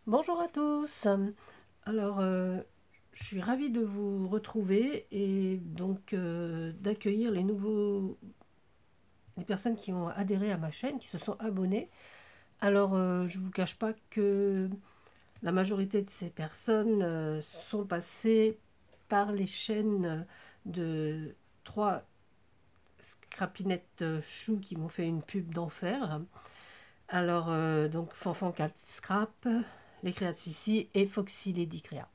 Bonjour à tous. Alors, je suis ravie de vous retrouver et donc d'accueillir les personnes qui ont adhéré à ma chaîne, qui se sont abonnées. Alors, je ne vous cache pas que la majorité de ces personnes sont passées par les chaînes de trois scrapinettes choux qui m'ont fait une pub d'enfer. Alors, donc Fanfan 4 Scrap, les créas de Sissi et Foxy Lady Créa.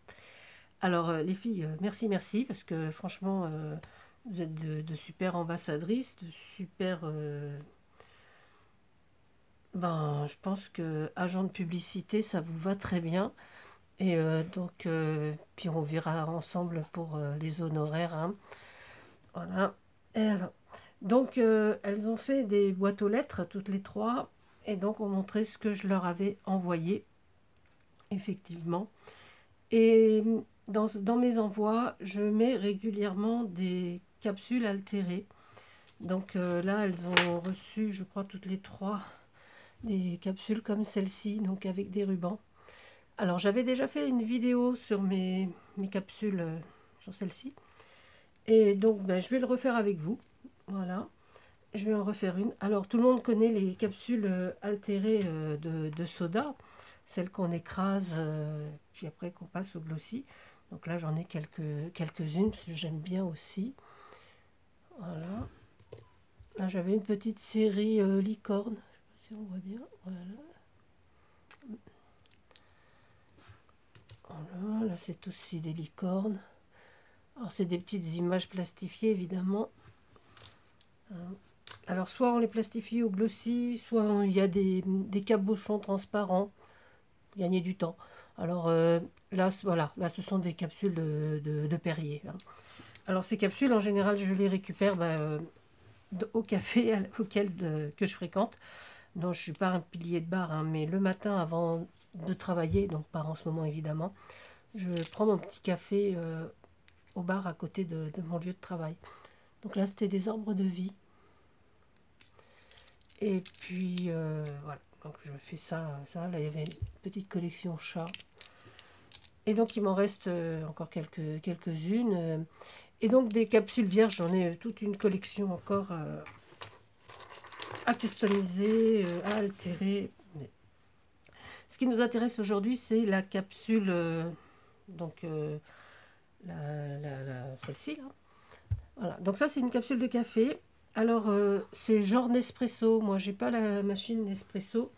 Alors, les filles, merci, merci, parce que franchement, vous êtes de super ambassadrices, de super. Ben, je pense que agent de publicité, ça vous va très bien. Et donc, puis on verra ensemble pour les honoraires, hein. Voilà. Et alors, donc, elles ont fait des boîtes aux lettres, toutes les trois, et donc on montrait ce que je leur avais envoyé, effectivement. Et dans mes envois, je mets régulièrement des capsules altérées. Donc là, elles ont reçu, je crois, toutes les trois, des capsules comme celle-ci, donc avec des rubans. Alors, j'avais déjà fait une vidéo sur mes capsules, sur celle-ci. Et donc, ben, je vais le refaire avec vous. Voilà. Je vais en refaire une. Alors, tout le monde connaît les capsules altérées de soda, celles qu'on écrase, puis après qu'on passe au glossy. Donc là, j'en ai quelques-unes, parce que j'aime bien aussi. Voilà. Là, j'avais une petite série licorne. Je sais pas si on voit bien. Voilà. Voilà. Là, c'est aussi des licornes. Alors, c'est des petites images plastifiées, évidemment. Alors, soit on les plastifie au glossy, soit il y a des cabochons transparents. Gagner du temps. Alors là, voilà, là ce sont des capsules de Perrier, hein. Alors ces capsules, en général, je les récupère au café que je fréquente. Non, je ne suis pas un pilier de bar, hein, mais le matin avant de travailler, donc pas en ce moment évidemment, je prends mon petit café au bar à côté de mon lieu de travail. Donc là, c'était des arbres de vie. Et puis voilà, donc je fais ça. Là, il y avait une petite collection chat. Et donc il m'en reste encore quelques-unes. Et donc des capsules vierges, j'en ai toute une collection encore à customiser, à altérer. Ce qui nous intéresse aujourd'hui, c'est la capsule, donc celle-ci là. Voilà. Donc ça, c'est une capsule de café. Alors c'est genre Nespresso. Moi, j'ai pas la machine Nespresso.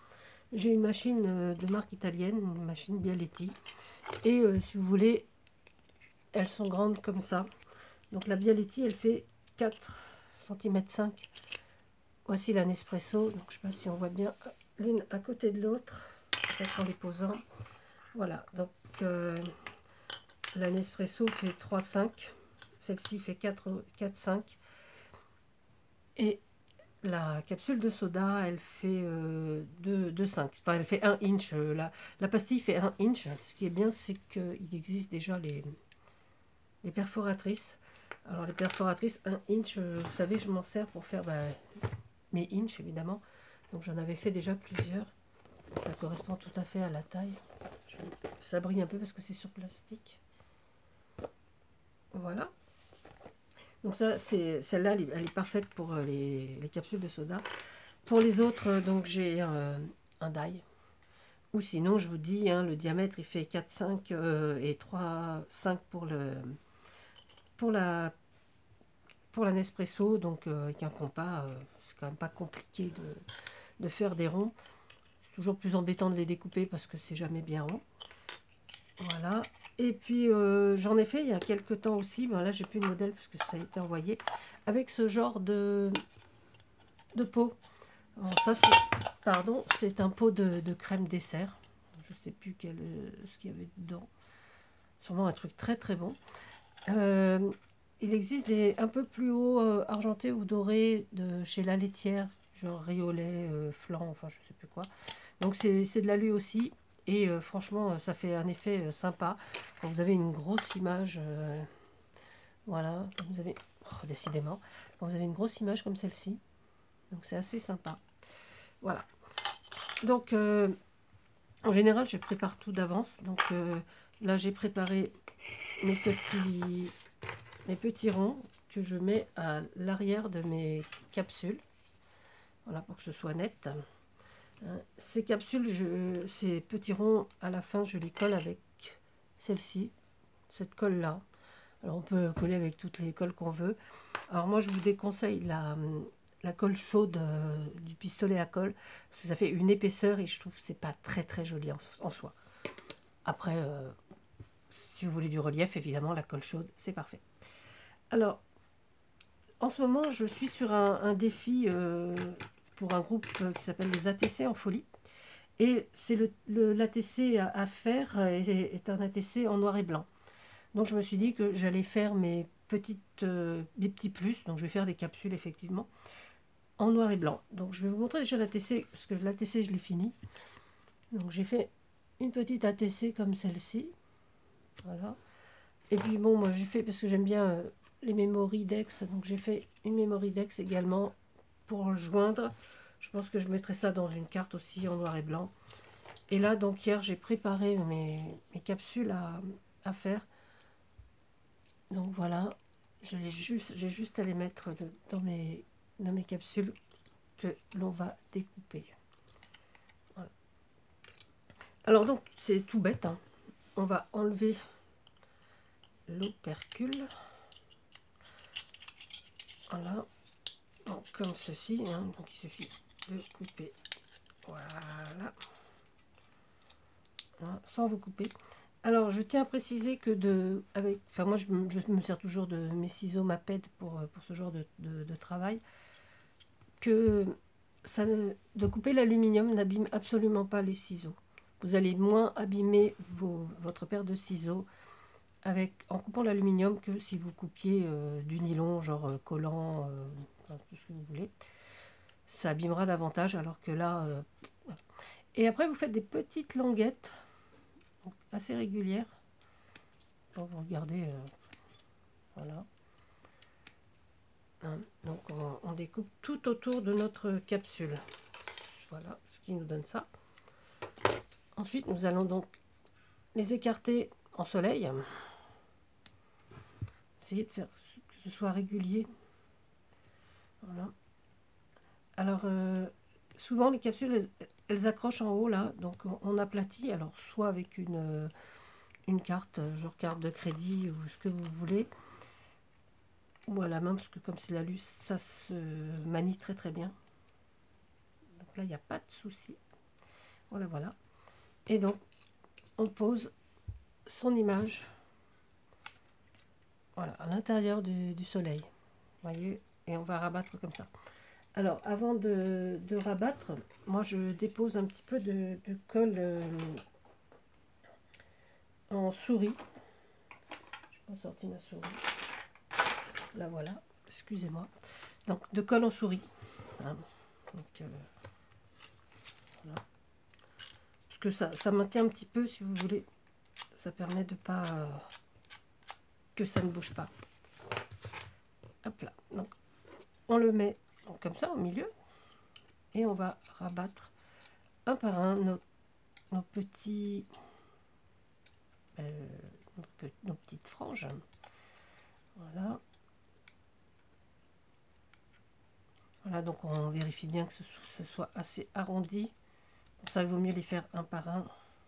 J'ai une machine de marque italienne, une machine Bialetti. Et si vous voulez, elles sont grandes comme ça. Donc la Bialetti, elle fait 4,5 cm. Voici la Nespresso. Donc je ne sais pas si on voit bien l'une à côté de l'autre, peut-être en les posant. Voilà, donc la Nespresso fait 3,5. Celle-ci fait 4,5. Et la capsule de soda, elle fait 2,5. Enfin, elle fait 1 inch. La pastille fait 1 inch. Ce qui est bien, c'est qu'il existe déjà les perforatrices. Alors les perforatrices 1 inch, vous savez, je m'en sers pour faire mes inch évidemment. Donc j'en avais fait déjà plusieurs. Ça correspond tout à fait à la taille. Ça brille un peu parce que c'est sur plastique. Voilà. Donc ça, celle-là, elle est parfaite pour les capsules de soda. Pour les autres, donc j'ai un die. Ou sinon, je vous dis, hein, le diamètre, il fait 4,5 et 3,5 pour la pour la Nespresso, donc avec un compas, c'est quand même pas compliqué de faire des ronds. C'est toujours plus embêtant de les découper parce que c'est jamais bien rond. Voilà. Et puis j'en ai fait il y a quelques temps aussi. Ben là, j'ai plus de modèle parce que ça a été envoyé avec ce genre de pot. Alors ça, pardon, c'est un pot de crème dessert. Je sais plus ce qu'il y avait dedans. Sûrement un truc très très bon. Il existe des un peu plus haut argenté ou doré chez la laitière, genre riolet, flan, enfin je sais plus quoi. Donc c'est de l'alu aussi. Et franchement, ça fait un effet sympa. Quand vous avez une grosse image, voilà, quand vous avez, oh, décidément, quand vous avez une grosse image comme celle-ci, donc c'est assez sympa. Voilà. Donc En général, je prépare tout d'avance. Donc là, j'ai préparé mes petits ronds que je mets à l'arrière de mes capsules. Voilà, pour que ce soit net. Ces capsules, ces petits ronds, à la fin, je les colle avec celle-ci, cette colle-là. Alors, on peut coller avec toutes les colles qu'on veut. Alors, moi, je vous déconseille la colle chaude du pistolet à colle, parce que ça fait une épaisseur et je trouve que c'est pas très très joli en soi. Après, si vous voulez du relief, évidemment, la colle chaude, c'est parfait. Alors, en ce moment, je suis sur un défi pour un groupe qui s'appelle les ATC en folie. Et c'est l'ATC à faire est un ATC en noir et blanc. Donc je me suis dit que j'allais faire des petits plus. Donc je vais faire des capsules effectivement en noir et blanc. Donc je vais vous montrer déjà l'ATC, parce que l'ATC je l'ai fini. Donc j'ai fait une petite ATC comme celle-ci. Voilà. Et puis bon, moi j'ai fait, parce que j'aime bien les Memory Dex, donc j'ai fait une Memory Dex également pour joindre. Je pense que je mettrai ça dans une carte aussi en noir et blanc. Et là, donc hier, j'ai préparé mes capsules à faire. Donc voilà, j'ai juste à les mettre dans mes capsules que l'on va découper. Voilà. Alors donc, c'est tout bête, hein. On va enlever l'opercule. Voilà, donc, comme ceci, hein. Donc il suffit de couper. Voilà. Voilà, sans vous couper. Alors, je tiens à préciser que moi, je me sers toujours de mes ciseaux Maped pour ce genre de travail, que de couper l'aluminium n'abîme absolument pas les ciseaux. Vous allez moins abîmer votre paire de ciseaux en coupant l'aluminium que si vous coupiez du nylon, genre collant, enfin, tout ce que vous voulez. Ça abîmera davantage, alors que là... voilà. Et après, vous faites des petites languettes, donc assez régulières. Donc, vous regardez, voilà. Hein, donc, on découpe tout autour de notre capsule. Voilà, ce qui nous donne ça. Ensuite, nous allons donc les écarter en soleil. Essayez de faire que ce soit régulier. Voilà. Alors, souvent, les capsules, elles accrochent en haut, là. Donc, on aplatit. Alors, soit avec une carte, genre carte de crédit ou ce que vous voulez. Ou à la main, parce que comme c'est la luce, ça se manie très très bien. Donc là, il n'y a pas de souci. Voilà, voilà. Et donc, on pose son image, voilà, à l'intérieur du soleil. Vous voyez, et on va rabattre comme ça. Alors, avant de rabattre, moi je dépose un petit peu de colle en souris. Je n'ai pas sorti ma souris. Là, voilà. Excusez-moi. Donc, de colle en souris. Hein. Donc, voilà. Parce que ça maintient un petit peu, si vous voulez. Ça permet de pas... que ça ne bouge pas. Hop là. Donc, on le met donc, comme ça au milieu. Et on va rabattre un par un nos petits... nos petites franges. Voilà. Voilà, donc on vérifie bien que ce soit assez arrondi. Pour ça, il vaut mieux les faire un par un.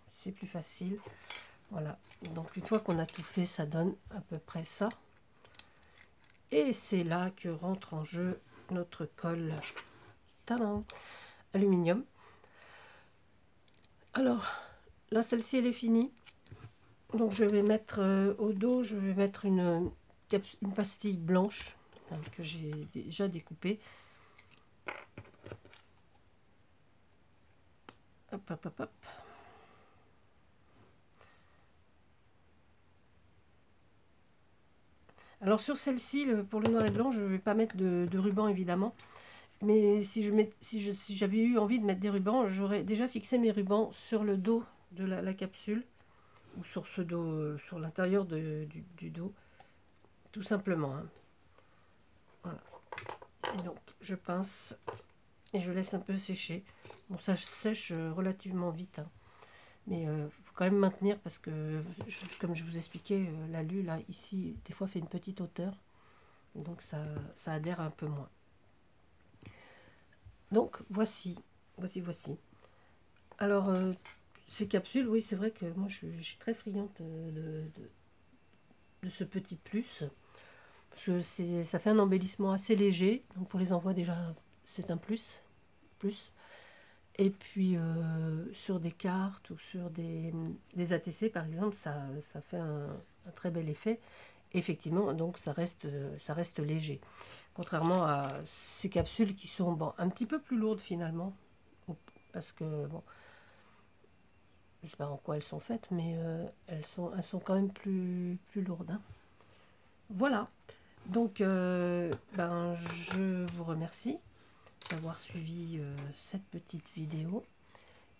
C'est plus facile. Voilà. Donc une fois qu'on a tout fait, ça donne à peu près ça. Et c'est là que rentre en jeu notre colle aluminium. Alors, là, celle-ci, elle est finie. Donc je vais mettre au dos, je vais mettre une pastille blanche que j'ai déjà découpée. Hop, hop, hop, hop. Alors sur celle-ci, pour le noir et blanc, je ne vais pas mettre de ruban évidemment. Mais si j'avais eu envie de mettre des rubans, j'aurais déjà fixé mes rubans sur le dos de la capsule. Ou sur ce dos, sur l'intérieur du dos. Tout simplement. Hein. Voilà. Et donc je pince et je laisse un peu sécher. Bon, ça sèche relativement vite. Hein. Mais il faut quand même maintenir parce que, comme je vous expliquais, l'alu, là, ici, des fois fait une petite hauteur. Donc ça adhère un peu moins. Donc voici. Alors, ces capsules, oui, c'est vrai que moi je suis très friande de ce petit plus. Parce que ça fait un embellissement assez léger. Donc pour les envois, déjà, c'est un plus. Et puis sur des cartes ou sur des ATC par exemple, ça fait un très bel effet. Effectivement, donc ça reste léger. Contrairement à ces capsules qui sont bon, un petit peu plus lourdes finalement. Parce que, bon, je ne sais pas en quoi elles sont faites, mais elles sont quand même plus lourdes. Hein. Voilà. Donc, je vous remercie d'avoir suivi cette petite vidéo.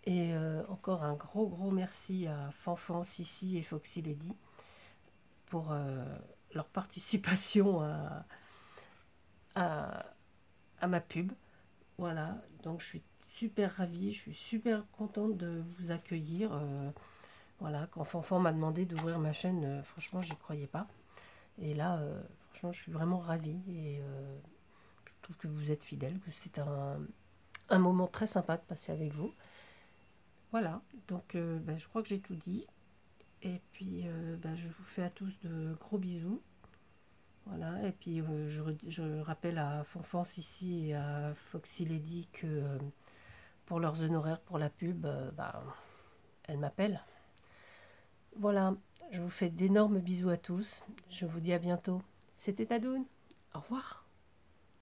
Et encore un gros merci à Fanfan, Sissi et Foxy Lady pour leur participation à, à ma pub. Voilà, donc je suis super ravie, je suis super contente de vous accueillir. Voilà, quand Fanfan m'a demandé d'ouvrir ma chaîne, franchement, j'y croyais pas. Et là, franchement, je suis vraiment ravie et je trouve que vous êtes fidèles, que c'est un moment très sympa de passer avec vous. Voilà, donc je crois que j'ai tout dit. Et puis, je vous fais à tous de gros bisous. Voilà, et puis je rappelle à Fanfance ici et à Foxy Lady que pour leurs honoraires pour la pub, elles m'appellent. Voilà, je vous fais d'énormes bisous à tous. Je vous dis à bientôt. C'était Tadoun. Au revoir.